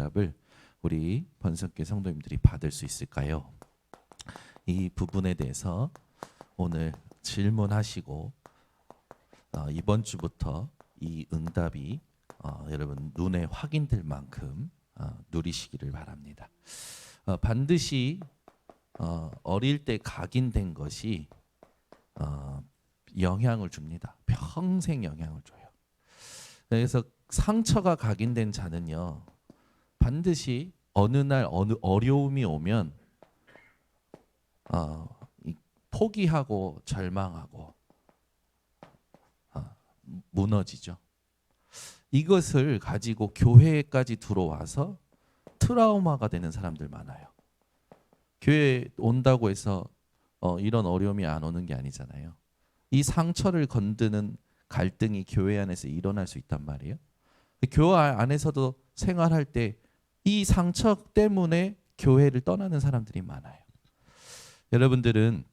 응답을 우리 번석교 성도님들이 받을 수 있을까요? 이 부분에 대해서 오늘 질문하시고 이번 주부터 이 응답이 여러분 눈에 확인될 만큼 누리시기를 바랍니다. 반드시 어릴 때 각인된 것이 영향을 줍니다. 평생 영향을 줘요. 그래서 상처가 각인된 자는요, 반드시 어느 날 어느 어려움이 오면 포기하고 절망하고 무너지죠. 이것을 가지고 교회까지 들어와서 트라우마가 되는 사람들 많아요. 교회 온다고 해서 이런 어려움이 안 오는 게 아니잖아요. 이 상처를 건드는 갈등이 교회 안에서 일어날 수 있단 말이에요. 교회 안에서도 생활할 때 이 상처 때문에 교회를 떠나는 사람들이 많아요. 여러분들은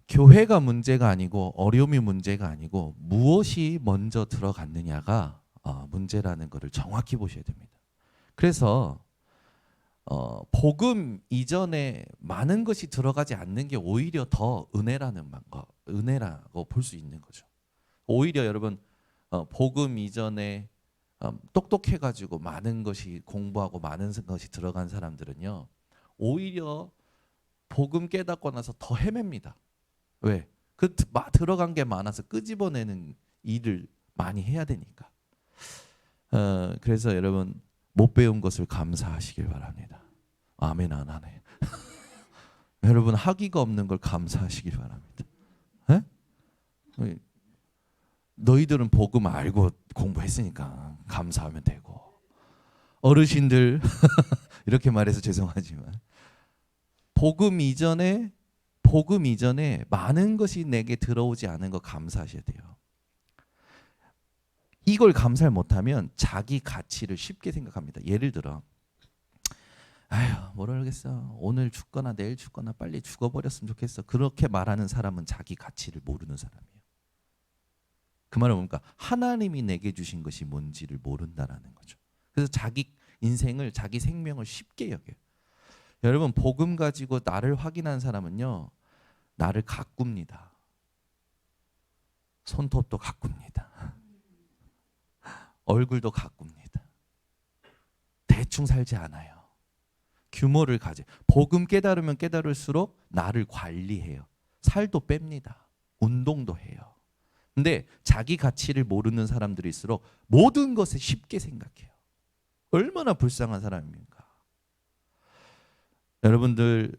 교회가 문제가 아니고 어려움이 문제가 아니고 무엇이 먼저 들어갔느냐가 문제라는 것을 정확히 보셔야 됩니다. 그래서 복음 이전에 많은 것이 들어가지 않는 게 오히려 더 은혜라고 볼 수 있는 거죠. 오히려 여러분 복음 이전에 똑똑해가지고 많은 것이 공부하고 많은 것이 들어간 사람들은요, 오히려 복음 깨닫고 나서 더 헤맵니다. 왜? 들어간 게 많아서 끄집어내는 일을 많이 해야 되니까. 그래서 여러분 못 배운 것을 감사하시길 바랍니다. 아멘 안 하네. 여러분 학위가 없는 걸 감사하시길 바랍니다. 에? 너희들은 복음 알고 공부했으니까 감사하면 되고, 어르신들 이렇게 말해서 죄송하지만 복음 이전에 많은 것이 내게 들어오지 않은 거 감사하셔야 돼요. 이걸 감사를 못하면 자기 가치를 쉽게 생각합니다. 예를 들어, 모르겠어. 오늘 죽거나 내일 죽거나 빨리 죽어버렸으면 좋겠어. 그렇게 말하는 사람은 자기 가치를 모르는 사람이에요. 그 말은 뭡니까? 하나님이 내게 주신 것이 뭔지를 모른다라는 거죠. 그래서 자기 인생을, 자기 생명을 쉽게 여겨요. 여러분 복음 가지고 나를 확인한 사람은요, 나를 가꿉니다. 손톱도 가꿉니다. 얼굴도 가꿉니다. 대충 살지 않아요. 규모를 가져. 복음 깨달으면 깨달을수록 나를 관리해요. 살도 뺍니다. 운동도 해요. 근데 자기 가치를 모르는 사람들일수록 모든 것을 쉽게 생각해요. 얼마나 불쌍한 사람입니까? 여러분들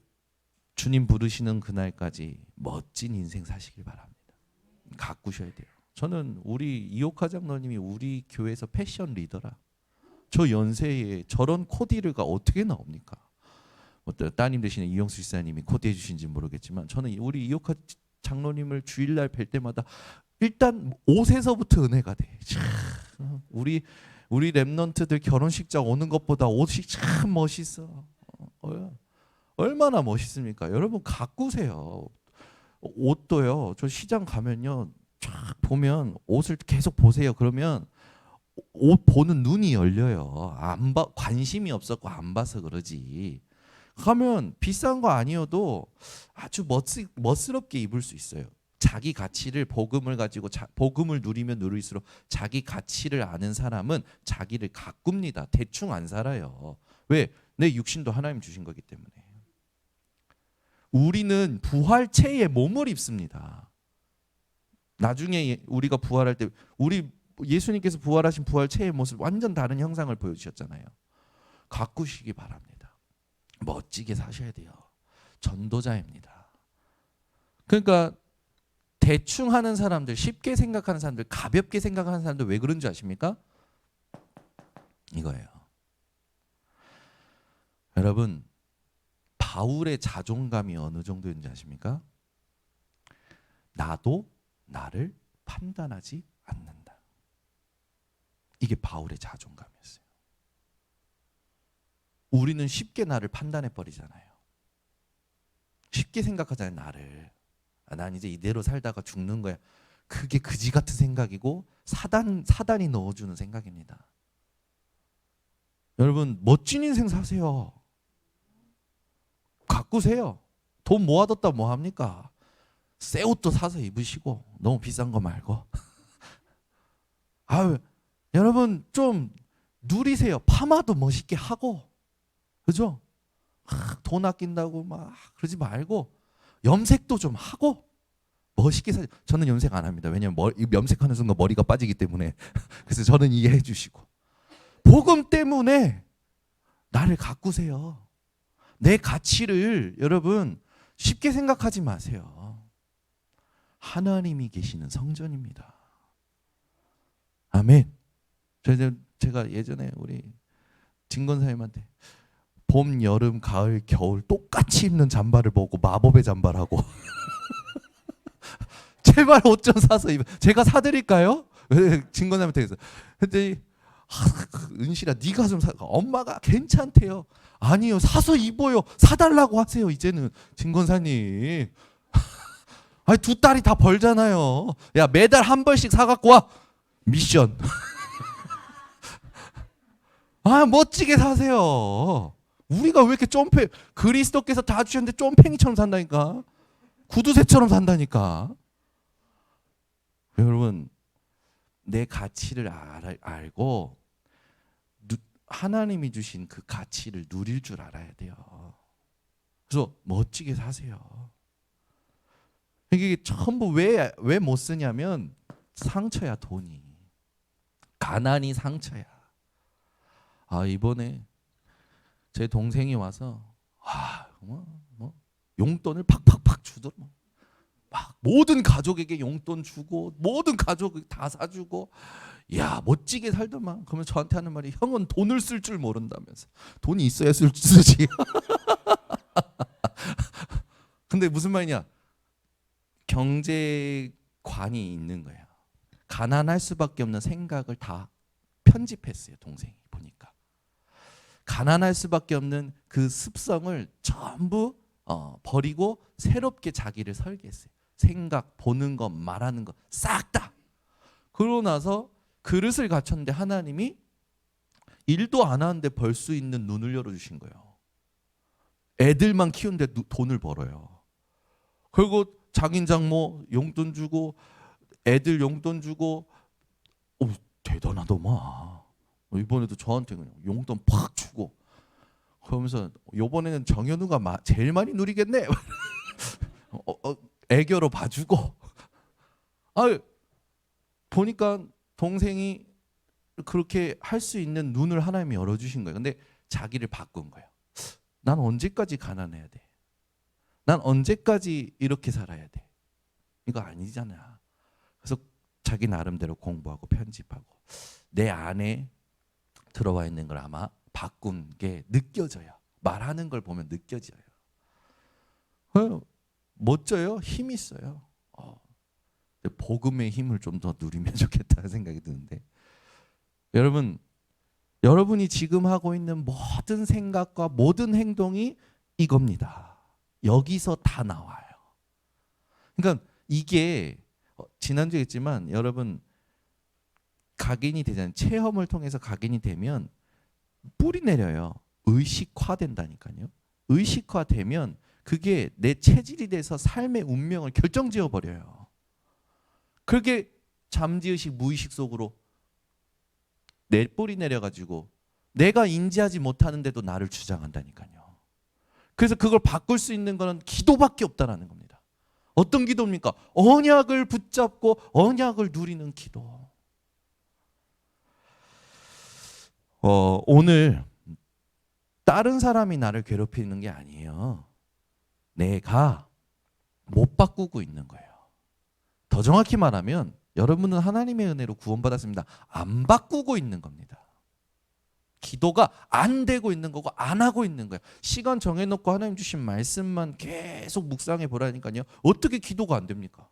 주님 부르시는 그날까지 멋진 인생 사시길 바랍니다. 가꾸셔야 돼요. 저는 우리 이옥화 장로님이 우리 교회에서 패션 리더라. 저 연세에 저런 코디가 어떻게 나옵니까? 따님 되시는 이영수 지사님이 코디해 주신지 모르겠지만 저는 우리 이옥화 장로님을 주일날 뵐 때마다 일단 옷에서부터 은혜가 돼. 우리 랩런트들 결혼식장 오는 것보다 옷이 참 멋있어. 얼마나 멋있습니까? 여러분 가꾸세요. 옷도요. 저 시장 가면요, 쫙 보면 옷을 계속 보세요. 그러면 옷 보는 눈이 열려요. 관심이 없었고 안 봐서 그러지. 가면 비싼 거 아니어도 아주 멋스럽게 입을 수 있어요. 자기 가치를 복음을 가지고 복음을 누리면 누릴수록 자기 가치를 아는 사람은 자기를 가꿉니다. 대충 안 살아요. 왜? 내 육신도 하나님 주신 거기 때문에. 우리는 부활체의 몸을 입습니다. 나중에 우리가 부활할 때 우리 예수님께서 부활하신 부활체의 모습 완전 다른 형상을 보여주셨잖아요. 가꾸시기 바랍니다. 멋지게 사셔야 돼요. 전도자입니다. 그러니까 대충 하는 사람들, 쉽게 생각하는 사람들, 가볍게 생각하는 사람들 왜 그런 줄 아십니까? 이거예요. 여러분 바울의 자존감이 어느 정도인지 아십니까? 나도 나를 판단하지 않는다. 이게 바울의 자존감이었어요. 우리는 쉽게 나를 판단해 버리잖아요. 쉽게 생각하잖아요. 나를. 난 이제 이대로 살다가 죽는 거야. 그게 그지 같은 생각이고 사단이 넣어주는 생각입니다. 여러분 멋진 인생 사세요. 가꾸세요. 돈 모아뒀다 뭐 합니까? 새 옷도 사서 입으시고 너무 비싼 거 말고. 아유, 여러분 좀 누리세요. 파마도 멋있게 하고, 그죠? 돈 아낀다고 막 그러지 말고 염색도 좀 하고 멋있게 사. 저는 염색 안 합니다. 왜냐면 염색하는 순간 머리가 빠지기 때문에. 그래서 저는 이해해 주시고. 복음 때문에 나를 가꾸세요. 내 가치를 여러분 쉽게 생각하지 마세요. 하나님이 계시는 성전입니다. 아멘. 제가 예전에 우리 진건사님한테 봄, 여름, 가을, 겨울 똑같이 입는 잠바를 보고 마법의 잠바라고. 제발 옷 좀 사서 입어. 제가 사드릴까요? 진건사님한테 그래서. 근데 은실아 네가 좀 사. 엄마가 괜찮대요. 아니요, 사서 입어요. 사달라고 하세요. 이제는 진건사님. 아니 두 딸이 다 벌잖아요. 야 매달 한 벌씩 사갖고 와. 미션. 아 멋지게 사세요. 우리가 왜 이렇게 쫌팽, 그리스도께서 다 주셨는데 쫌팽이처럼 산다니까. 구두쇠처럼 산다니까. 여러분 내 가치를 알고 하나님이 주신 그 가치를 누릴 줄 알아야 돼요. 그래서 멋지게 사세요. 이게 전부 왜 못 쓰냐면 상처야. 돈이. 가난이 상처야. 아 이번에 제 동생이 와서 뭐 용돈을 팍팍팍 주더라. 막 모든 가족에게 용돈 주고 모든 가족 다 사주고, 야 멋지게 살더만. 그러면 저한테 하는 말이, 형은 돈을 쓸 줄 모른다면서. 돈이 있어야 쓰지. 근데 무슨 말이냐, 경제관이 있는 거예요. 가난할 수밖에 없는 생각을 다 편집했어요. 동생이 보니까 가난할 수밖에 없는 그 습성을 전부 버리고 새롭게 자기를 설계했어요. 생각, 보는 것, 말하는 것 싹 다. 그러고 나서 그릇을 갖췄는데 하나님이 일도 안 하는데 벌 수 있는 눈을 열어주신 거예요. 애들만 키우는데 돈을 벌어요. 그리고 장인 장모 용돈 주고 애들 용돈 주고. 대단하더만. 이번에도 저한테 그냥 용돈 팍 주고. 그러면서 이번에는 정현우가 제일 많이 누리겠네. 애교로 봐주고. 보니까 동생이 그렇게 할 수 있는 눈을 하나님이 열어주신 거예요. 근데 자기를 바꾼 거예요. 난 언제까지 가난해야 돼? 난 언제까지 이렇게 살아야 돼? 이거 아니잖아. 그래서 자기 나름대로 공부하고 편집하고 내 안에 들어와 있는 걸 아마 바꾼 게 느껴져요. 말하는 걸 보면 느껴져요. 멋져요. 힘 있어요. 복음의 힘을 좀 더 누리면 좋겠다는 생각이 드는데, 여러분이 지금 하고 있는 모든 생각과 모든 행동이 이겁니다. 여기서 다 나와요. 그러니까 이게 지난주에 했지만 여러분 각인이 되잖아요. 체험을 통해서 각인이 되면 뿌리 내려요. 의식화된다니까요. 의식화되면 그게 내 체질이 돼서 삶의 운명을 결정지어 버려요. 그게 잠재의식 무의식 속으로 내 뿌리 내려가지고 내가 인지하지 못하는데도 나를 주장한다니까요. 그래서 그걸 바꿀 수 있는 거는 기도밖에 없다라는 겁니다. 어떤 기도입니까? 언약을 붙잡고 언약을 누리는 기도. 오늘 다른 사람이 나를 괴롭히는 게 아니에요. 내가 못 바꾸고 있는 거예요. 더 정확히 말하면 여러분은 하나님의 은혜로 구원받았습니다. 안 바꾸고 있는 겁니다. 기도가 안 되고 있는 거고 안 하고 있는 거예요. 시간 정해놓고 하나님 주신 말씀만 계속 묵상해 보라니까요. 어떻게 기도가 안 됩니까?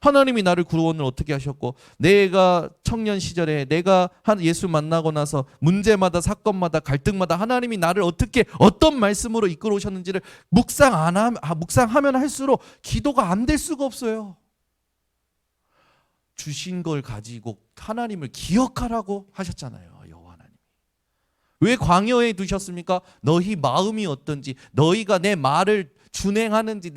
하나님이 나를 구원을 어떻게 하셨고, 내가 청년 시절에 내가 예수 만나고 나서 문제마다 사건마다 갈등마다 하나님이 나를 어떻게 어떤 말씀으로 이끌어 오셨는지를 묵상하면 할수록 기도가 안 될 수가 없어요. 주신 걸 가지고 하나님을 기억하라고 하셨잖아요. 여호와 하나님. 왜 광야에 두셨습니까? 너희 마음이 어떤지, 너희가 내 말을 준행하는지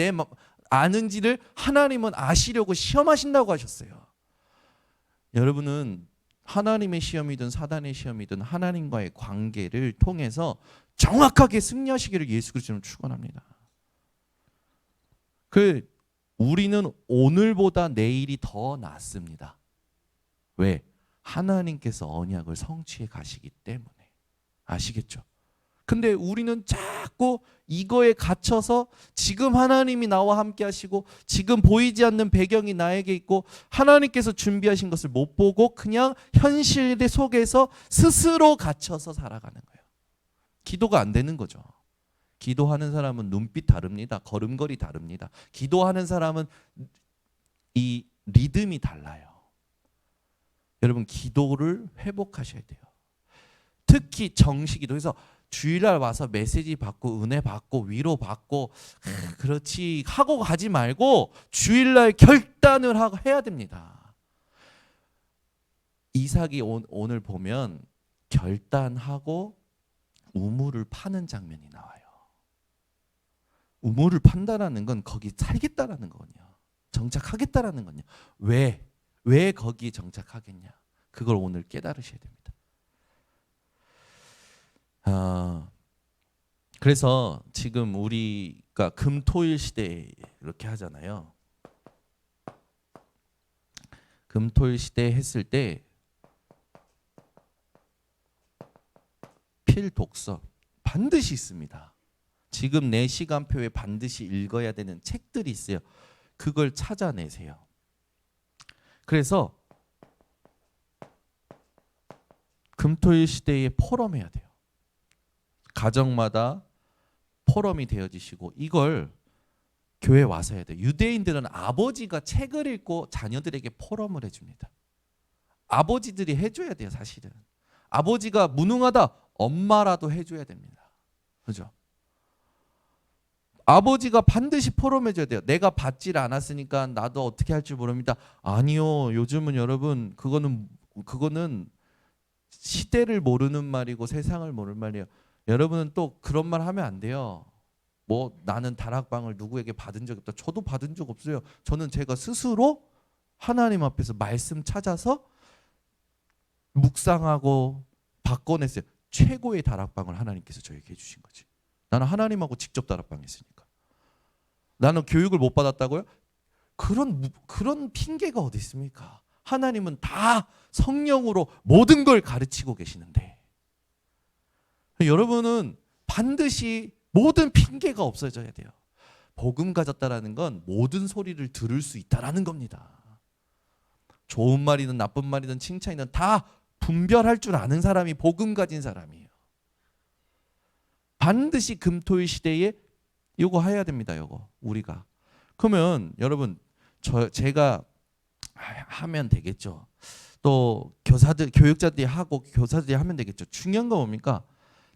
아는지를 하나님은 아시려고 시험하신다고 하셨어요. 여러분은 하나님의 시험이든 사단의 시험이든 하나님과의 관계를 통해서 정확하게 승리하시기를 예수 그리스도는 축원합니다. 우리는 오늘보다 내일이 더 낫습니다. 왜? 하나님께서 언약을 성취해 가시기 때문에. 아시겠죠? 근데 우리는 자꾸 이거에 갇혀서 지금 하나님이 나와 함께 하시고 지금 보이지 않는 배경이 나에게 있고 하나님께서 준비하신 것을 못 보고 그냥 현실 속에서 스스로 갇혀서 살아가는 거예요. 기도가 안 되는 거죠. 기도하는 사람은 눈빛 다릅니다. 걸음걸이 다릅니다. 기도하는 사람은 이 리듬이 달라요. 여러분 기도를 회복하셔야 돼요. 특히 정식기도에서 주일날 와서 메시지 받고 은혜 받고 위로 받고 그렇지 하고 가지 말고 주일날 결단을 해야 됩니다. 이삭이 오늘 보면 결단하고 우물을 파는 장면이 나와요. 우물을 판다라는 건 거기 살겠다라는 거거든요. 정착하겠다라는 거거든요. 왜 거기에 정착하겠냐? 그걸 오늘 깨달으셔야 됩니다. 그래서 지금 우리가 금토일 시대에 이렇게 하잖아요. 금토일 시대에 했을 때 필독서 반드시 있습니다. 지금 내 시간표에 반드시 읽어야 되는 책들이 있어요. 그걸 찾아내세요. 그래서 금토일 시대에 포럼해야 돼요. 가정마다 포럼이 되어지시고 이걸 교회 와서 해야 돼요. 유대인들은 아버지가 책을 읽고 자녀들에게 포럼을 해줍니다. 아버지들이 해줘야 돼요. 사실은 아버지가 무능하다 엄마라도 해줘야 됩니다. 그죠? 아버지가 반드시 포럼해줘야 돼요. 내가 받질 않았으니까 나도 어떻게 할 줄 모릅니다. 아니요. 요즘은 여러분 그거는 시대를 모르는 말이고 세상을 모르는 말이에요. 여러분은 또 그런 말 하면 안 돼요. 뭐 나는 다락방을 누구에게 받은 적 없다. 저도 받은 적 없어요. 저는 제가 스스로 하나님 앞에서 말씀 찾아서 묵상하고 바꿔냈어요. 최고의 다락방을 하나님께서 저에게 해주신 거지. 나는 하나님하고 직접 다락방 했으니까. 나는 교육을 못 받았다고요? 그런 핑계가 어디 있습니까? 하나님은 다 성령으로 모든 걸 가르치고 계시는데 여러분은 반드시 모든 핑계가 없어져야 돼요. 복음 가졌다라는 건 모든 소리를 들을 수 있다라는 겁니다. 좋은 말이든 나쁜 말이든 칭찬이든 다 분별할 줄 아는 사람이 복음 가진 사람이에요. 반드시 금토일 시대에 이거 해야 됩니다. 이거 우리가. 그러면 여러분 제가 하면 되겠죠. 또 교육자들이 하고 교사들이 하면 되겠죠. 중요한 건 뭡니까?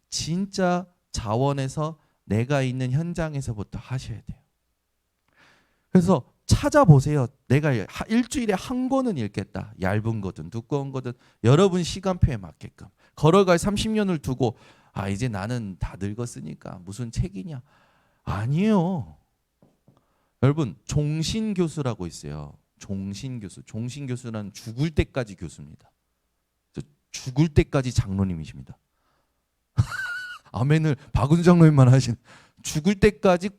진짜 자원에서 내가 있는 현장에서부터 하셔야 돼요. 그래서 찾아보세요. 내가 일주일에 한 권은 읽겠다. 얇은 거든 두꺼운 거든 여러분 시간표에 맞게끔. 걸어갈 30년을 두고 이제 나는 다 늙었으니까 무슨 책이냐. 아니에요. 여러분 종신교수라고 있어요. 종신교수. 종신교수는 죽을 때까지 교수입니다. 죽을 때까지 장로님이십니다. 아멘을 박은주 장로님만 하신 죽을 때까지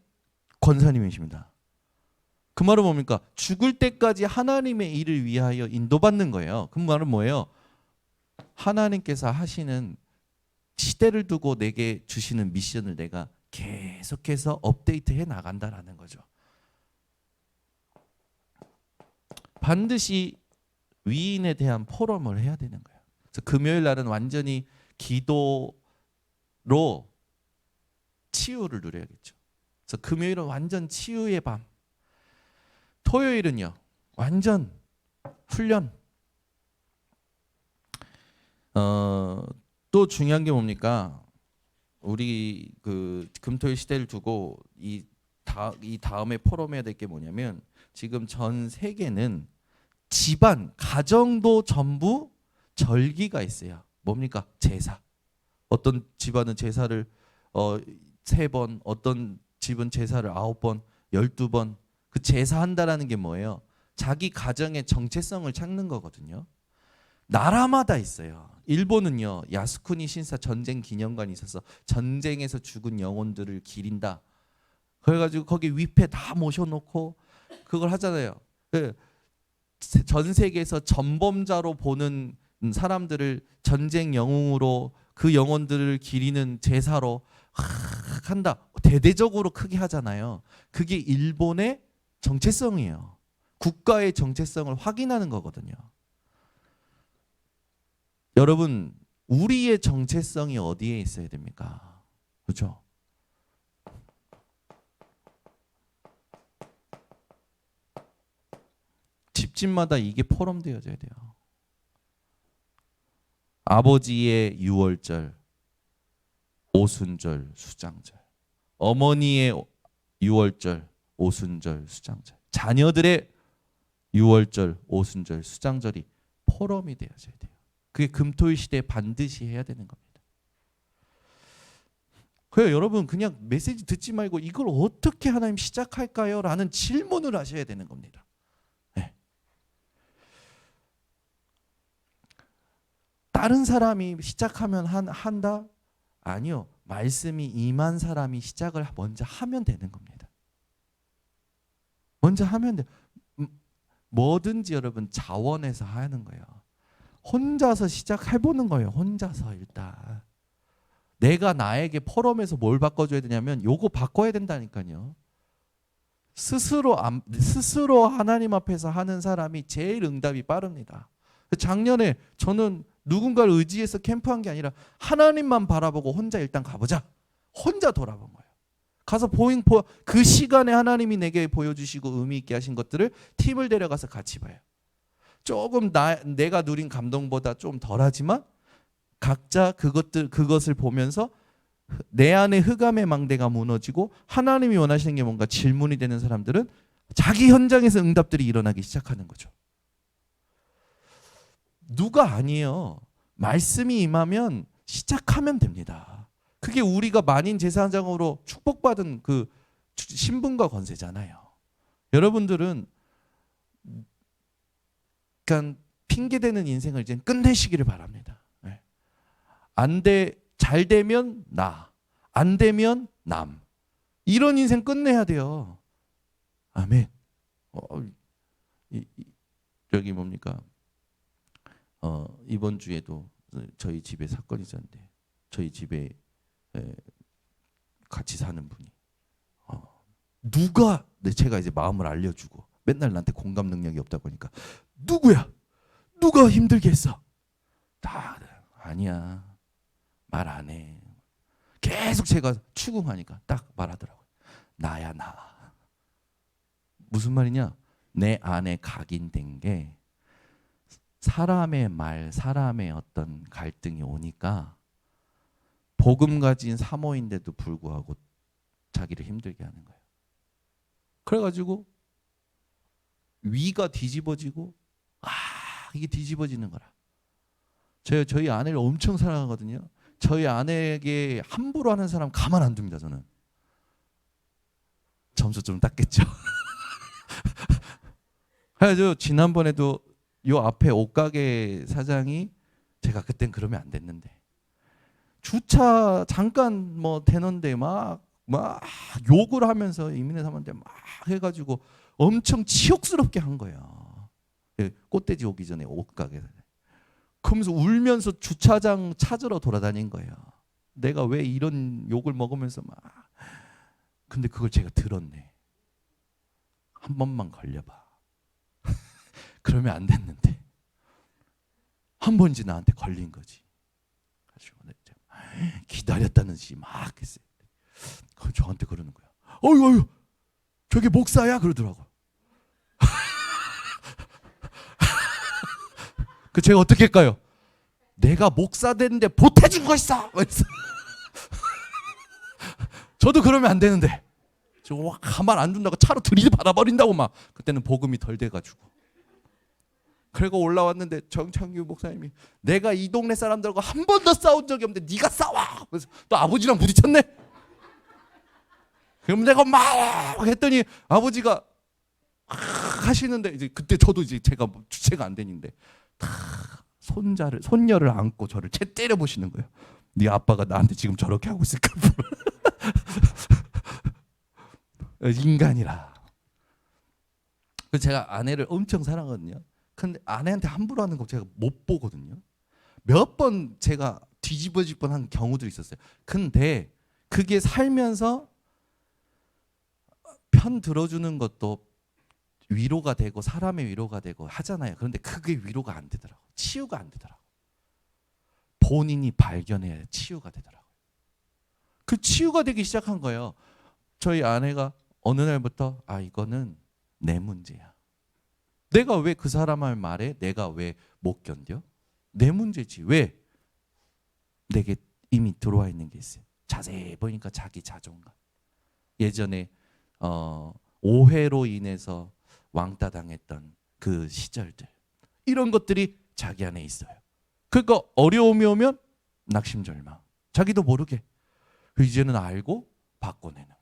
권사님이십니다. 그 말은 뭡니까? 죽을 때까지 하나님의 일을 위하여 인도받는 거예요. 그 말은 뭐예요? 하나님께서 하시는 시대를 두고 내게 주시는 미션을 내가 계속해서 업데이트해 나간다라는 거죠. 반드시 위인에 대한 포럼을 해야 되는 거예요. 그래서 금요일 날은 완전히 기도로 치유를 누려야겠죠. 그래서 금요일은 완전 치유의 밤. 토요일은요 완전 훈련. 또 중요한 게 뭡니까? 우리 그 금토일 시대를 두고 이 다음에 포럼해야 될 게 뭐냐면 지금 전 세계는 집안 가정도 전부 절기가 있어요. 뭡니까? 제사. 어떤 집안은 제사를 3번, 어떤 집은 제사를 9번, 12번. 그 제사한다라는 게 뭐예요? 자기 가정의 정체성을 찾는 거거든요. 나라마다 있어요. 일본은요, 야스쿠니 신사 전쟁 기념관이 있어서 전쟁에서 죽은 영혼들을 기린다. 그래가지고 거기 위패 다 모셔놓고 그걸 하잖아요. 전 세계에서 전범자로 보는 사람들을 전쟁 영웅으로 그 영혼들을 기리는 제사로 한다. 대대적으로 크게 하잖아요. 그게 일본의 정체성이에요. 국가의 정체성을 확인하는 거거든요. 여러분, 우리의 정체성이 어디에 있어야 됩니까? 그렇죠? 집집마다 이게 포럼되어져야 돼요. 아버지의 유월절, 오순절, 수장절. 어머니의 유월절, 오순절, 수장절. 자녀들의 유월절, 오순절, 수장절이 포럼이 되어져야 돼요. 그게 금토일 시대에 반드시 해야 되는 겁니다. 그래요, 여러분 그냥 메시지 듣지 말고 이걸 어떻게 하나님 시작할까요? 라는 질문을 하셔야 되는 겁니다. 네. 다른 사람이 시작하면 한다? 아니요. 말씀이 임한 사람이 시작을 먼저 하면 되는 겁니다. 먼저 하면 돼. 뭐든지 여러분 자원해서 하는 거예요. 혼자서 시작해보는 거예요. 혼자서 일단. 내가 나에게 포럼에서 뭘 바꿔줘야 되냐면 요거 바꿔야 된다니까요. 스스로 하나님 앞에서 하는 사람이 제일 응답이 빠릅니다. 작년에 저는 누군가를 의지해서 캠프한 게 아니라 하나님만 바라보고 혼자 일단 가보자. 혼자 돌아본 거예요. 가서 그 시간에 하나님이 내게 보여주시고 의미 있게 하신 것들을 팀을 데려가서 같이 봐요. 조금 내가 누린 감동보다 좀 덜하지만 각자 그것을 보면서 내 안에 흑암의 망대가 무너지고 하나님이 원하시는 게 뭔가 질문이 되는 사람들은 자기 현장에서 응답들이 일어나기 시작하는 거죠. 누가 아니에요. 말씀이 임하면 시작하면 됩니다. 그게 우리가 만인 제사장으로 축복받은 그 신분과 권세잖아요. 여러분들은 그러니까 핑계대는 인생을 이제 끝내시기를 바랍니다. 잘 되면 나, 안 되면 남. 이런 인생 끝내야 돼요. 아멘. 여기 뭡니까? 이번 주에도 저희 집에 사건이 있었는데 저희 집에 같이 사는 분이 제가 이제 마음을 알려주고 맨날 나한테 공감 능력이 없다고 하니까 누구야? 누가 힘들게 했어? 다 아니야. 말 안 해. 계속 제가 추궁하니까 딱 말하더라고요. 나야 나. 무슨 말이냐? 내 안에 각인된 게 사람의 말, 사람의 어떤 갈등이 오니까 복음 가진 사모인데도 불구하고 자기를 힘들게 하는 거예요. 그래가지고 위가 뒤집어지고 이게 뒤집어지는 거라. 저희 아내를 엄청 사랑하거든요. 저희 아내에게 함부로 하는 사람 가만 안 둡니다. 저는. 점수 좀 땄겠죠. 그래서 지난번에도 요 앞에 옷가게 사장이 제가 그땐 그러면 안 됐는데 주차 잠깐 되는데 막 욕을 하면서 이민혜 사모한테 막 해가지고 엄청 치욕스럽게 한 거예요. 꽃돼지 오기 전에 옷가게. 그러면서 울면서 주차장 찾으러 돌아다닌 거예요. 내가 왜 이런 욕을 먹으면서 막. 근데 그걸 제가 들었네. 한 번만 걸려봐. 그러면 안 됐는데. 한 번인지 나한테 걸린 거지. 기다렸다는 듯이 막 했어요. 저한테 그러는 거야. 어휴, 저게 목사야? 그러더라고. 그 제가 어떻게 할까요? 내가 목사 됐는데 보태준 거 있어. 저도 그러면 안 되는데. 저 가만 안 둔다고 차로 들이받아 버린다고 막. 그때는 복음이 덜 돼가지고. 그리고 올라왔는데 정창규 목사님이 내가 이 동네 사람들과 한 번도 싸운 적이 없는데 네가 싸워. 그래서 또 아버지랑 부딪혔네. 그럼 내가 막 했더니 아버지가 하시는데 이제 그때 저도 이제 제가 주체가 안 되는데 손녀를 안고 저를 채 때려 보시는 거예요. 네 아빠가 나한테 지금 저렇게 하고 있을까? 인간이라. 그래서 제가 아내를 엄청 사랑하거든요. 근데 아내한테 함부로 하는 거 제가 못 보거든요. 몇 번 제가 뒤집어질 뻔한 경우도 있었어요. 근데 그게 살면서 편 들어주는 것도 위로가 되고 사람의 위로가 되고 하잖아요. 그런데 그게 위로가 안 되더라고. 치유가 안 되더라고. 본인이 발견해야 치유가 되더라고. 그 치유가 되기 시작한 거예요. 저희 아내가 어느 날부터 이거는 내 문제야. 내가 왜 그 사람의 말에 내가 왜 못 견뎌? 내 문제지. 왜? 내게 이미 들어와 있는 게 있어요. 자세히 보니까 자기 자존감. 예전에 오해로 인해서 왕따 당했던 그 시절들. 이런 것들이 자기 안에 있어요. 그러니까 어려움이 오면 낙심절망. 자기도 모르게. 이제는 알고 바꿔내는 거예요.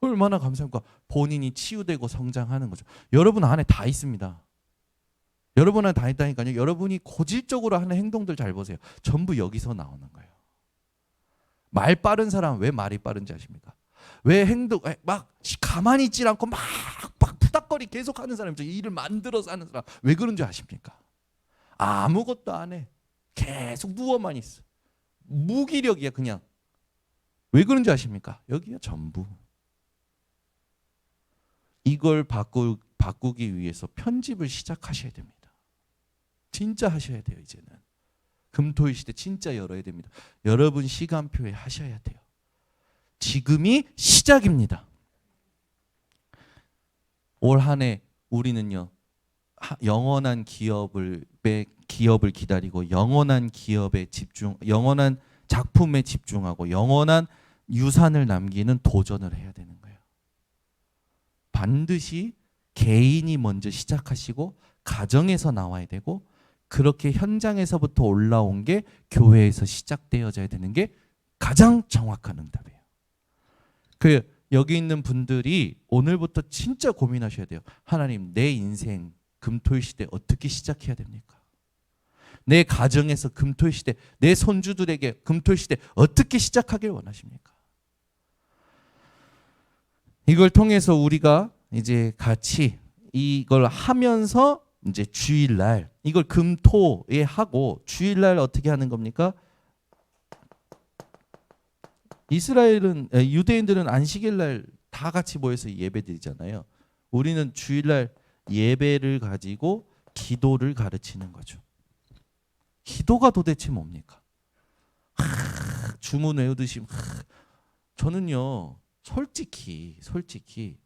얼마나 감사합니까? 본인이 치유되고 성장하는 거죠. 여러분 안에 다 있습니다. 여러분 안에 다 있다니까요. 여러분이 고질적으로 하는 행동들 잘 보세요. 전부 여기서 나오는 거예요. 말 빠른 사람 왜 말이 빠른지 아십니까? 왜 행동 막 가만히 있질 않고 막 푸닥거리 계속 하는 사람이죠. 일을 만들어서 하는 사람 왜 그런 줄 아십니까? 아무것도 안 해. 계속 누워만 있어. 무기력이야 그냥. 왜 그런 줄 아십니까? 여기야 전부. 이걸 바꾸기 위해서 편집을 시작하셔야 됩니다. 진짜 하셔야 돼요. 이제는. 금토일 시대 진짜 열어야 됩니다. 여러분 시간표에 하셔야 돼요. 지금이 시작입니다. 올 한 해 우리는요. 영원한 기업을 기다리고 영원한 영원한 작품에 집중하고 영원한 유산을 남기는 도전을 해야 되는 거예요. 반드시 개인이 먼저 시작하시고 가정에서 나와야 되고 그렇게 현장에서부터 올라온 게 교회에서 시작되어져야 되는 게 가장 정확한 응답이에요. 여기 있는 분들이 오늘부터 진짜 고민하셔야 돼요. 하나님, 내 인생 금토일 시대 어떻게 시작해야 됩니까? 내 가정에서 금토일 시대, 내 손주들에게 금토일 시대 어떻게 시작하길 원하십니까? 이걸 통해서 우리가 이제 같이 이걸 하면서 이제 주일날 이걸 금토에 하고 주일날 어떻게 하는 겁니까? 유대인들은 안식일날 다 같이 모여서 예배드리잖아요. 우리는 주일날 예배를 가지고 기도를 가르치는 거죠. 기도가 도대체 뭡니까? 주문 외우듯이 저는요 솔직히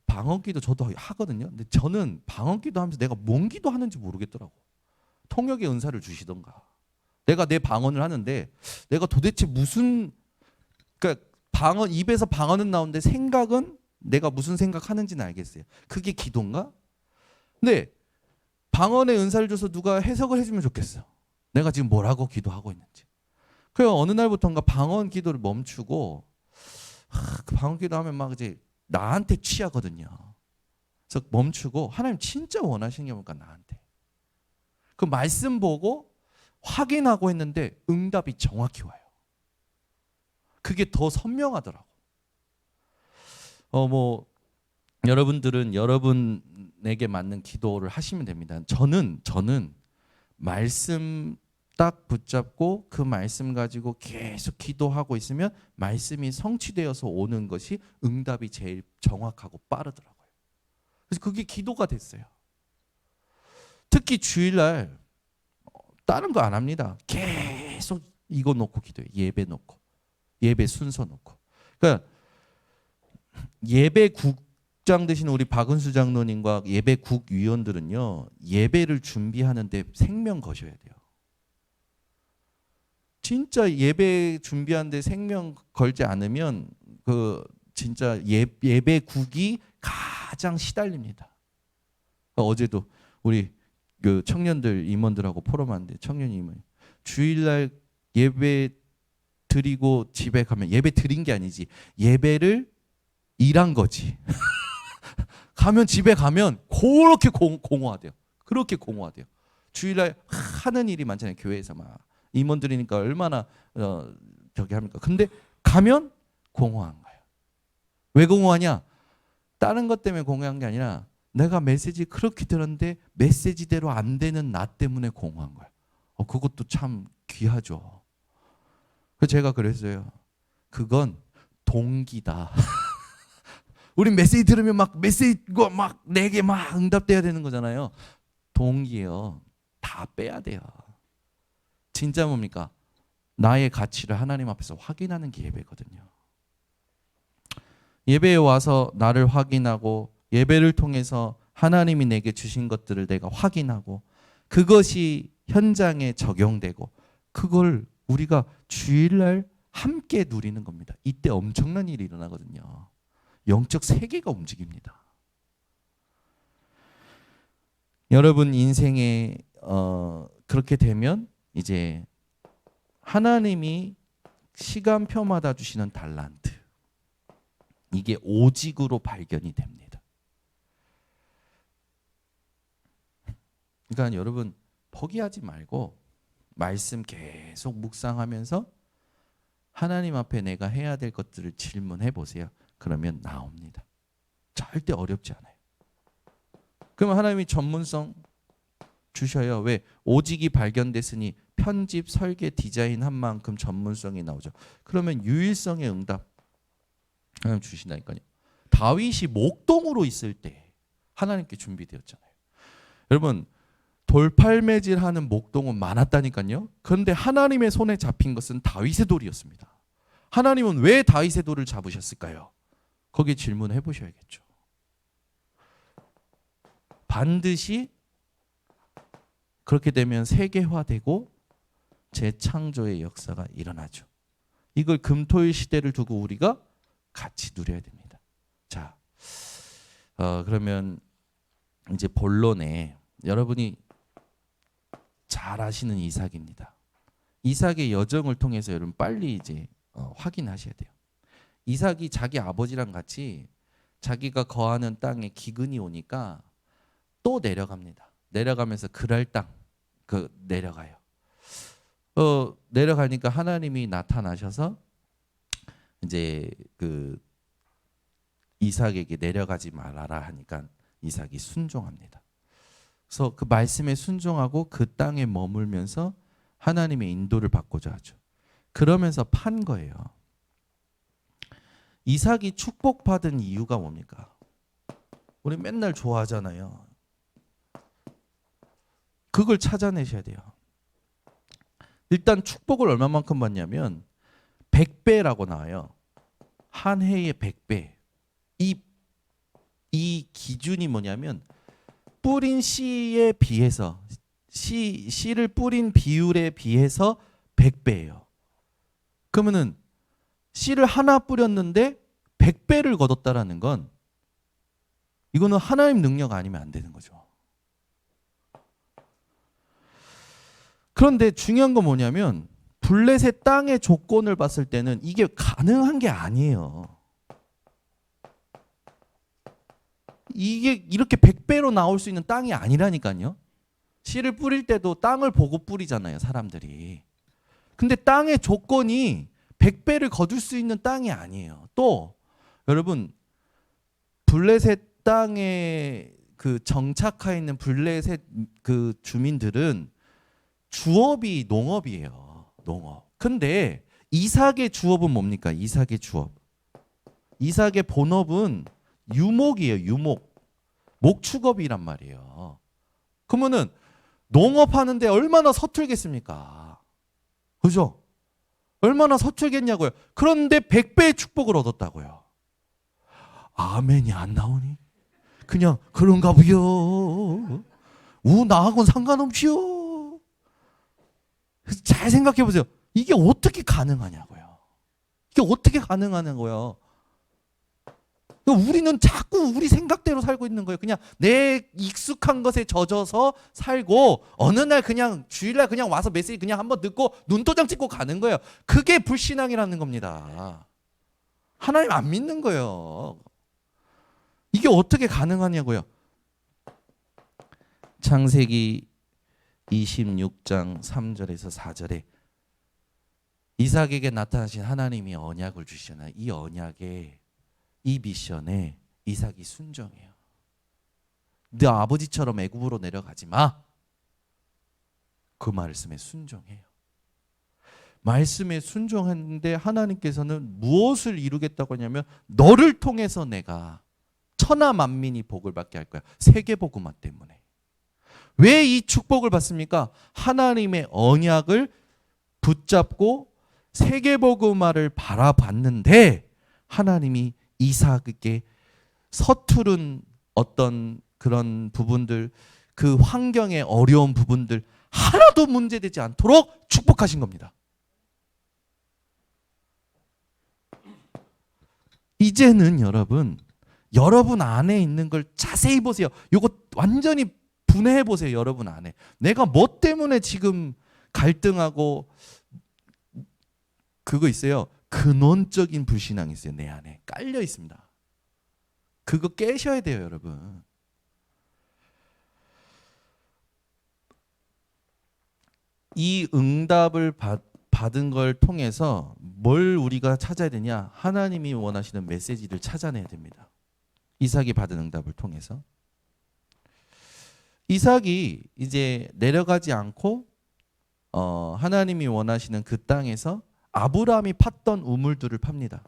방언기도 저도 하거든요. 근데 저는 방언기도 하면서 내가 뭔 기도하는지 모르겠더라고. 통역의 은사를 주시던가. 내가 내 방언을 하는데 내가 도대체 무슨 그러니까 입에서 방언은 나오는데 생각은 내가 무슨 생각하는지는 알겠어요. 그게 기도인가? 근데 방언의 은사를 줘서 누가 해석을 해주면 좋겠어. 내가 지금 뭐라고 기도하고 있는지. 그래서 어느 날부터인가 방언 기도를 멈추고 그 방언 기도하면 막 이제 나한테 취하거든요. 그래서 멈추고 하나님 진짜 원하시는 게 뭘까 나한테. 그 말씀 보고 확인하고 했는데 응답이 정확히 와요. 그게 더 선명하더라고. 여러분들은 여러분에게 맞는 기도를 하시면 됩니다. 저는 말씀 딱 붙잡고 그 말씀 가지고 계속 기도하고 있으면 말씀이 성취되어서 오는 것이 응답이 제일 정확하고 빠르더라고요. 그래서 그게 기도가 됐어요. 특히 주일날 다른 거 안 합니다. 계속 이거 놓고 기도해요. 예배 놓고. 예배 순서 놓고. 그러니까 예배국장 되신 우리 박은수 장로님과 예배국 위원들은요. 예배를 준비하는데 생명 거셔야 돼요. 진짜 예배 준비하는데 생명 걸지 않으면 그 진짜 예배국이 가장 시달립니다. 어제도 우리 그 청년들 임원들하고 포럼하는데 청년 임원 주일날 예배 드리고 집에 가면 예배 드린 게 아니지 예배를 일한 거지. 가면 집에 가면 그렇게 공허하대요. 그렇게 공허하대요. 주일날 하는 일이 많잖아요. 교회에서 막 임원들이니까 얼마나 저기 합니까? 근데 가면 공허한 거예요. 왜 공허하냐? 다른 것 때문에 공허한 게 아니라 내가 메시지 그렇게 들었는데 메시지대로 안 되는 나 때문에 공허한 거예요. 그것도 참 귀하죠. 그래서 제가 그랬어요. 그건 동기다. 우리 메시지 들으면 막 메시지가 막 내게 막 응답돼야 되는 거잖아요. 동기예요. 다 빼야 돼요. 진짜 뭡니까? 나의 가치를 하나님 앞에서 확인하는 게 예배거든요. 예배에 와서 나를 확인하고 예배를 통해서 하나님이 내게 주신 것들을 내가 확인하고 그것이 현장에 적용되고 그걸 우리가 주일날 함께 누리는 겁니다. 이때 엄청난 일이 일어나거든요. 영적 세계가 움직입니다. 여러분 인생에 그렇게 되면 이제 하나님이 시간표마다 주시는 달란트 이게 오직으로 발견이 됩니다. 그러니까 여러분 포기하지 말고 말씀 계속 묵상하면서 하나님 앞에 내가 해야 될 것들을 질문해 보세요. 그러면 나옵니다. 절대 어렵지 않아요. 그럼 하나님이 전문성 주셔요. 왜? 오직이 발견됐으니 편집, 설계, 디자인 한 만큼 전문성이 나오죠. 그러면 유일성의 응답 하나님 주신다니까요. 다윗이 목동으로 있을 때 하나님께 준비되었잖아요. 여러분 돌팔매질하는 목동은 많았다니까요. 그런데 하나님의 손에 잡힌 것은 다윗의 돌이었습니다. 하나님은 왜 다윗의 돌을 잡으셨을까요? 거기에 질문해 보셔야겠죠. 반드시 그렇게 되면 세계화되고 재창조의 역사가 일어나죠. 이걸 금토일 시대를 두고 우리가 같이 누려야 됩니다. 자, 그러면 이제 본론에 여러분이 잘 아시는 이삭입니다. 이삭의 여정을 통해서 여러분 빨리 이제 확인하셔야 돼요. 이삭이 자기 아버지랑 같이 자기가 거하는 땅에 기근이 오니까 또 내려갑니다. 내려가면서 그랄 땅 내려가요. 내려가니까 하나님이 나타나셔서 이제 그 이삭에게 내려가지 말아라 하니까 이삭이 순종합니다. 그래서 그 말씀에 순종하고 그 땅에 머물면서 하나님의 인도를 받고자 하죠. 그러면서 판 거예요. 이삭이 축복받은 이유가 뭡니까? 우리 맨날 좋아하잖아요. 그걸 찾아내셔야 돼요. 일단 축복을 얼마만큼 받냐면 100배라고 나와요. 한 해에 100배. 이 기준이 뭐냐면 뿌린 씨에 비해서 씨를 뿌린 비율에 비해서 100배예요. 그러면은 씨를 하나 뿌렸는데 100배를 거뒀다라는 건 이거는 하나님 능력 아니면 안 되는 거죠. 그런데 중요한 건 뭐냐면 블레셋 땅의 조건을 봤을 때는 이게 가능한 게 아니에요. 이게 이렇게 100배로 나올 수 있는 땅이 아니라니까요. 씨를 뿌릴 때도 땅을 보고 뿌리잖아요, 사람들이. 근데 땅의 조건이 100배를 거둘 수 있는 땅이 아니에요. 또 여러분 블레셋 땅에 그 정착해 있는 블레셋 그 주민들은 주업이 농업이에요. 농업. 근데 이삭의 주업은 뭡니까? 이삭의 주업. 이삭의 본업은 유목이에요. 유목. 목축업이란 말이에요. 그러면은 농업하는데 얼마나 서툴겠습니까? 그죠? 얼마나 서툴겠냐고요. 그런데 100배의 축복을 얻었다고요. 아멘이 안 나오니? 그냥 그런가 보요. 나하고는 상관없지요. 잘 생각해 보세요. 이게 어떻게 가능하냐고요. 이게 어떻게 가능하냐고요. 우리는 자꾸 우리 생각대로 살고 있는 거예요. 그냥 내 익숙한 것에 젖어서 살고 어느 날 그냥 주일날 그냥 와서 메시지 그냥 한번 듣고 눈도장 찍고 가는 거예요. 그게 불신앙이라는 겁니다. 하나님 안 믿는 거예요. 이게 어떻게 가능하냐고요. 창세기 26장 3절에서 4절에 이삭에게 나타나신 하나님이 언약을 주시잖아요. 이 언약에 이 미션에 이삭이 순종해요. 네 아버지처럼 애굽으로 내려가지 마. 그 말씀에 순종해요. 말씀에 순종했는데 하나님께서는 무엇을 이루겠다고 하냐면 너를 통해서 내가 천하 만민이 복을 받게 할 거야. 세계복음화 때문에. 왜 이 축복을 받습니까? 하나님의 언약을 붙잡고 세계복음화를 바라봤는데 하나님이 이삭에게 서투른 어떤 그런 부분들, 그 환경의 어려운 부분들 하나도 문제되지 않도록 축복하신 겁니다. 이제는 여러분 안에 있는 걸 자세히 보세요. 이거 완전히 분해해 보세요. 여러분 안에. 내가 뭐 때문에 지금 갈등하고 그거 있어요. 근원적인 불신앙이 있어요. 내 안에 깔려 있습니다. 그거 깨셔야 돼요, 여러분. 이 응답을 받은 걸 통해서 뭘 우리가 찾아야 되냐? 하나님이 원하시는 메시지를 찾아내야 됩니다. 이삭이 받은 응답을 통해서. 이삭이 이제 내려가지 않고 하나님이 원하시는 그 땅에서 아브라함이 팠던 우물들을 팝니다.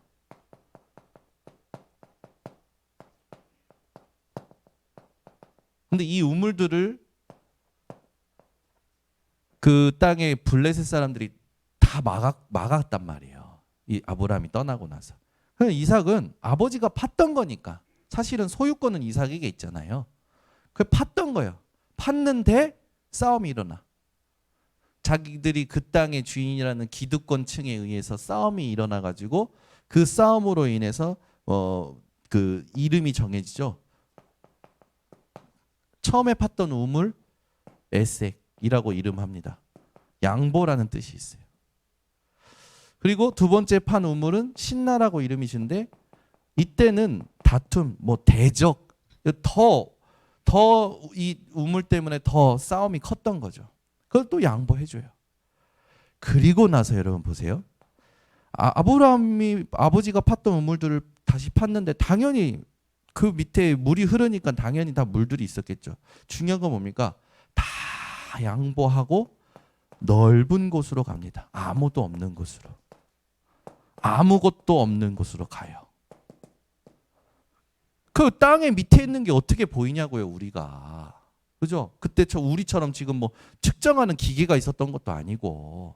근데 이 우물들을 그 땅의 블레셋 사람들이 다 막았단 말이에요. 이 아브라함이 떠나고 나서. 이삭은 아버지가 팠던 거니까 사실은 소유권은 이삭에게 있잖아요. 그 팠던 거예요. 팠는데 싸움이 일어나. 자기들이 그 땅의 주인이라는 기득권층에 의해서 싸움이 일어나 가지고 그 싸움으로 인해서 그 이름이 정해지죠. 처음에 팠던 우물 에색이라고 이름합니다. 양보라는 뜻이 있어요. 그리고 두 번째 판 우물은 신나라고 이름이신데 이때는 다툼, 대적, 더 이 우물 때문에 더 싸움이 컸던 거죠. 그걸 또 양보해줘요. 그리고 나서 여러분 보세요. 아브라함이 아버지가 팠던 우물들을 다시 팠는데 당연히 그 밑에 물이 흐르니까 당연히 다 물들이 있었겠죠. 중요한 건 뭡니까? 다 양보하고 넓은 곳으로 갑니다. 아무도 없는 곳으로. 아무것도 없는 곳으로 가요. 그 땅의 밑에 있는 게 어떻게 보이냐고요, 우리가. 그죠? 그때 우리처럼 지금 측정하는 기계가 있었던 것도 아니고.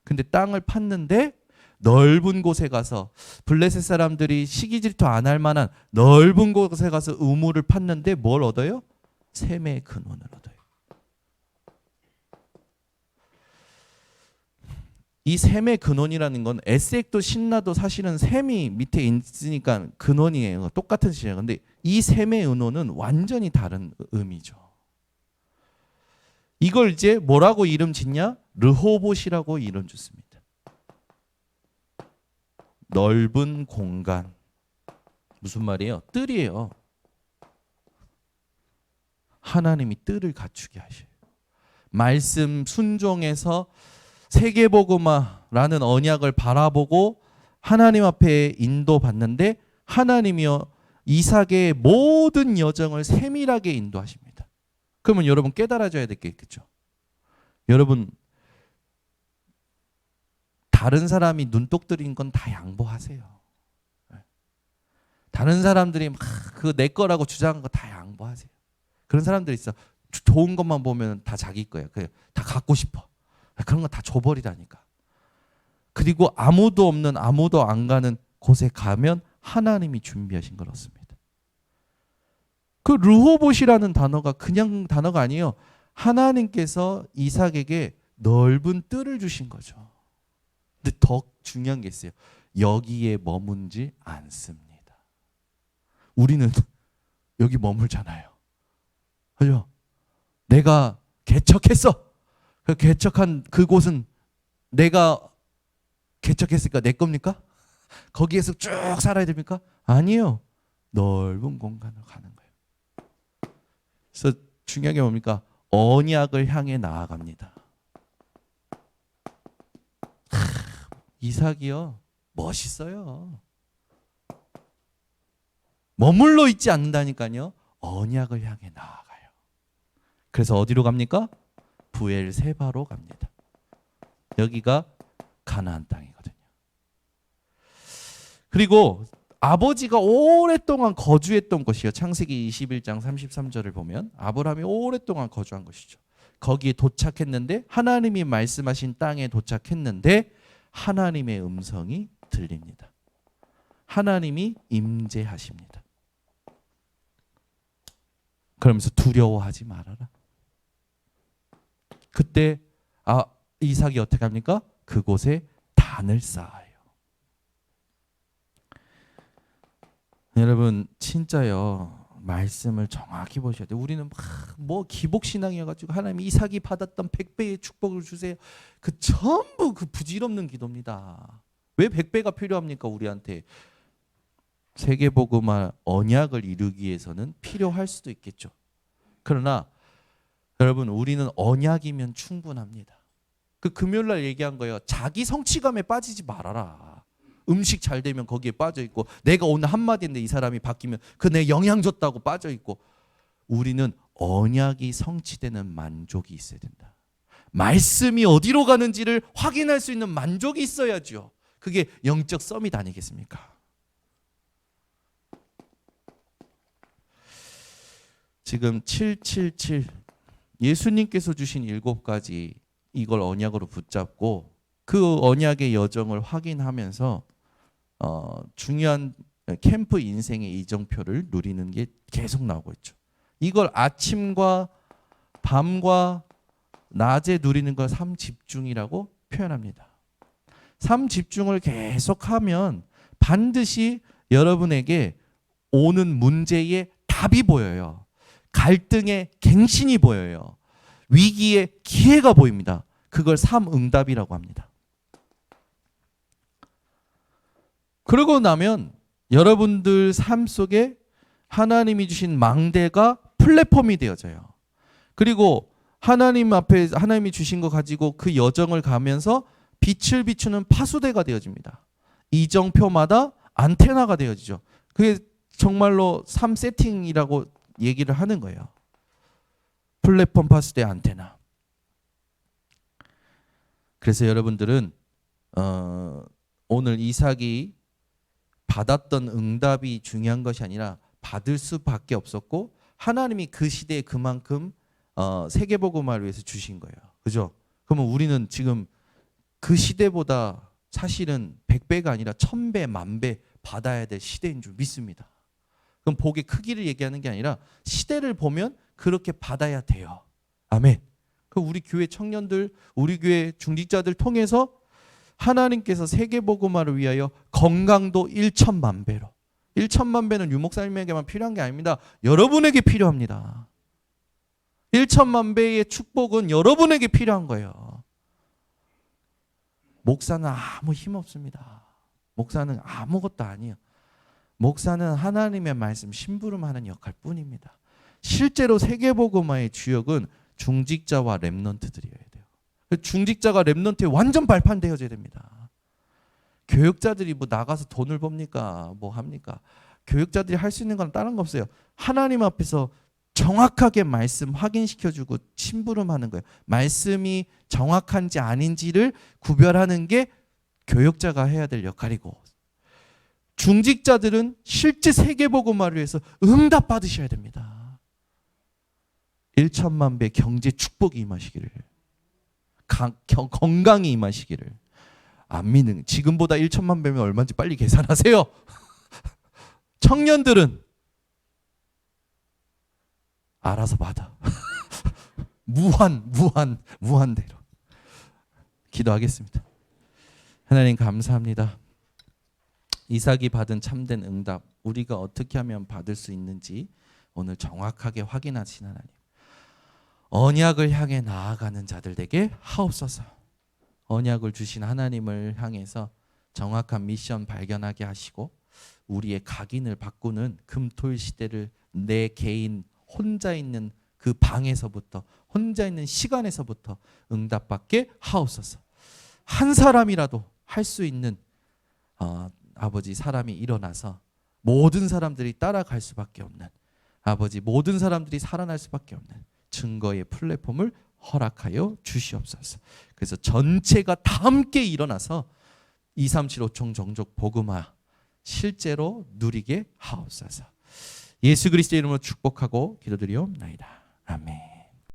근데 땅을 팠는데 넓은 곳에 가서 블레셋 사람들이 시기 질투 안 할 만한 넓은 곳에 가서 우물을 팠는데 뭘 얻어요? 샘의 근원을 얻어요. 이 샘의 근원이라는 건 에색도 신나도 사실은 샘이 밑에 있으니까 근원이에요. 똑같은 시제예요. 근데 이 샘의 근원은 완전히 다른 의미죠. 이걸 이제 뭐라고 이름 짓냐? 르호봇이라고 이름 짓습니다. 넓은 공간. 무슨 말이에요? 뜰이에요. 하나님이 뜰을 갖추게 하셔요. 말씀 순종해서 세계복음화라는 언약을 바라보고 하나님 앞에 인도받는데 하나님이요 이삭의 모든 여정을 세밀하게 인도하십니다. 그러면 여러분 깨달아져야 될 게 있겠죠. 여러분 다른 사람이 눈독 들인 건 다 양보하세요. 다른 사람들이 막 그 내 거라고 주장한 거 다 양보하세요. 그런 사람들 있어. 좋은 것만 보면 다 자기 거예요. 다 갖고 싶어. 그런 거 다 줘버리라니까. 그리고 아무도 없는 아무도 안 가는 곳에 가면 하나님이 준비하신 걸 얻습니다. 그 르호봇이라는 단어가 그냥 단어가 아니에요. 하나님께서 이삭에게 넓은 뜰을 주신 거죠. 근데 더 중요한 게 있어요. 여기에 머문지 않습니다. 우리는 여기 머물잖아요. 그죠? 내가 개척했어. 그 개척한 그곳은 내가 개척했으니까 내 겁니까? 거기에서 쭉 살아야 됩니까? 아니요. 넓은 공간으로 가는 거예요. 그래서 중요한 게 뭡니까? 언약을 향해 나아갑니다. 이삭이요, 멋있어요. 머물러 있지 않는다니까요. 언약을 향해 나아가요. 그래서 어디로 갑니까? 브엘세바로 갑니다. 여기가 가나안 땅이거든요. 그리고 아버지가 오랫동안 거주했던 곳이요. 창세기 21장 33절을 보면 아브라함이 오랫동안 거주한 것이죠. 거기에 도착했는데, 하나님이 말씀하신 땅에 도착했는데 하나님의 음성이 들립니다. 하나님이 임재하십니다. 그러면서 두려워하지 말아라. 그때 이삭이 어떻게 합니까? 그곳에 단을 쌓아요. 여러분 진짜요, 말씀을 정확히 보셔야 돼요. 우리는 뭐 기복신앙이어가지고 하나님 이삭이 받았던 100배의 축복을 주세요. 그 전부 그 부질없는 기도입니다. 왜 100배가 필요합니까? 우리한테 세계복음화 언약을 이루기 위해서는 필요할 수도 있겠죠. 그러나 여러분, 우리는 언약이면 충분합니다. 그 금요일날 얘기한 거예요. 자기 성취감에 빠지지 말아라. 음식 잘 되면 거기에 빠져 있고, 내가 오늘 한마디인데 이 사람이 바뀌면 그 내 영향 줬다고 빠져 있고, 우리는 언약이 성취되는 만족이 있어야 된다. 말씀이 어디로 가는지를 확인할 수 있는 만족이 있어야죠. 그게 영적 서밋 아니겠습니까? 지금 777 예수님께서 주신 7가지 이걸 언약으로 붙잡고 그 언약의 여정을 확인하면서 중요한 캠프 인생의 이정표를 누리는 게 계속 나오고 있죠. 이걸 아침과 밤과 낮에 누리는 걸 삼집중이라고 표현합니다. 삼집중을 계속하면 반드시 여러분에게 오는 문제의 답이 보여요. 갈등의 갱신이 보여요. 위기의 기회가 보입니다. 그걸 삼응답이라고 합니다. 그러고 나면 여러분들 삶 속에 하나님이 주신 망대가 플랫폼이 되어져요. 그리고 하나님 앞에 하나님이 주신 거 가지고 그 여정을 가면서 빛을 비추는 파수대가 되어집니다. 이정표마다 안테나가 되어지죠. 그게 정말로 3세팅이라고 얘기를 하는 거예요. 플랫폼, 파수대, 안테나. 그래서 여러분들은 오늘 이삭이 받았던 응답이 중요한 것이 아니라 받을 수밖에 없었고, 하나님이 그 시대에 그만큼 세계복음화를 위해서 주신 거예요. 그죠? 그러면 우리는 지금 그 시대보다 사실은 100배가 아니라 1000배, 10,000배 받아야 될 시대인 줄 믿습니다. 그럼 복의 크기를 얘기하는 게 아니라 시대를 보면 그렇게 받아야 돼요. 아멘. 그 우리 교회 청년들, 우리 교회 중직자들 통해서 하나님께서 세계복음화를 위하여 건강도 1,000,000 배로, 1,000,000 배는 유목사님에게만 필요한 게 아닙니다. 여러분에게 필요합니다. 1,000,000 배의 축복은 여러분에게 필요한 거예요. 목사는 아무 힘 없습니다. 목사는 아무것도 아니에요. 목사는 하나님의 말씀 심부름하는 역할 뿐입니다. 실제로 세계복음화의 주역은 중직자와 렘넌트들이어야 돼요. 중직자가 렘넌트에 완전 발판되어져야 됩니다. 교육자들이 뭐 나가서 돈을 법니까? 뭐 합니까? 교육자들이 할 수 있는 건 다른 거 없어요. 하나님 앞에서 정확하게 말씀 확인시켜주고 심부름하는 거예요. 말씀이 정확한지 아닌지를 구별하는 게 교육자가 해야 될 역할이고, 중직자들은 실제 세계복음화를 위해서 응답 받으셔야 됩니다. 1,000,000 배 경제 축복이 임하시기를, 건강이 임하시기를. 안 믿는, 지금보다 1,000,000 배면 얼마인지 빨리 계산하세요. 청년들은 알아서 받아. 무한대로. 기도하겠습니다. 하나님 감사합니다. 이삭이 받은 참된 응답, 우리가 어떻게 하면 받을 수 있는지 오늘 정확하게 확인하신 하나님. 언약을 향해 나아가는 자들에게 하옵소서. 언약을 주신 하나님을 향해서 정확한 미션 발견하게 하시고 우리의 각인을 바꾸는 금토일 시대를 내 개인 혼자 있는 그 방에서부터, 혼자 있는 시간에서부터 응답받게 하옵소서. 한 사람이라도 할 수 있는 아버지 사람이 일어나서 모든 사람들이 따라갈 수밖에 없는, 아버지 모든 사람들이 살아날 수밖에 없는 증거의 플랫폼을 허락하여 주시옵소서. 그래서 전체가 다 함께 일어나서 237호총 종족 복음화 실제로 누리게 하옵소서. 예수 그리스도의 이름으로 축복하고 기도드리옵나이다. 아멘.